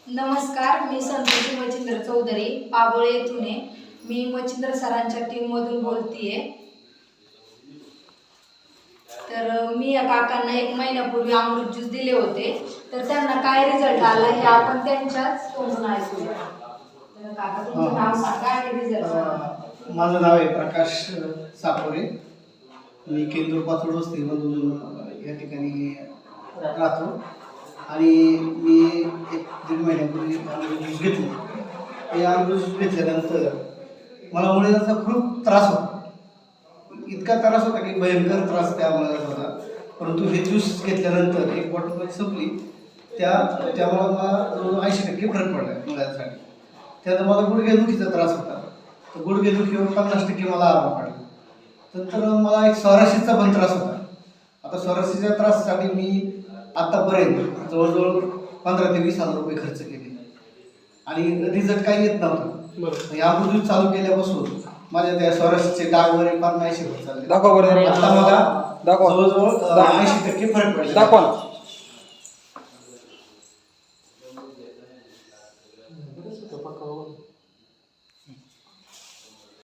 नमस्कार, मी संतोषी मच्छिंद्र चौधरी पाबोळे येथून आहे. मी मच्छिंद्र सरांच्या टीम मधून बोलतीये. तर मी या काकांना 1 महिन्यापूर्वी अमृत ज्यूस दिले होते, तर त्यांना काय रिझल्ट आला हे आपण त्यांच्याच तोंडून ऐकूया. तर काका तुमचं नाव सांगा आणि रिझल्ट सांगा. माझं नाव आहे प्रकाश सापोरे. मी केंद्र पाचोड वस्तीमधून या ठिकाणी राहतो आणि मी 1-1.5 महिन्यापूर्वी अमृत ज्यूस घेतलं. हे अमृत ज्यूस घेतल्यानंतर मला मुळव्याधाचा खूप त्रास होता. इतका त्रास होता की भयंकर त्रास त्या मुळव्याधाचा होता. परंतु हे ज्यूस घेतल्यानंतर 1 बॉटल संपली त्यामुळे मला जवळजवळ 80% फरक पडला मुळव्याधासाठी. त्यात मला गुडघेदुखीचा त्रास होता, तर गुडघेदुखीवर 50% मला आराम पडला. नंतर मला एक स्वारस्याचा पण त्रास होता. आता स्वारस्याच्या त्रासासाठी मी आतापर्यंत जवळजवळ 15,000 ते 20,000 रुपये खर्च केले आणि रिझल्ट काही येत नव्हता. या अमृत चालू केल्यापासून माझ्या त्या स्वारस्याचे डाग वगैरे फार नाहीसे होत चालले. दाखवा बरं. आता मला जवळजवळ 80% फरक पडला. दाखवा ना.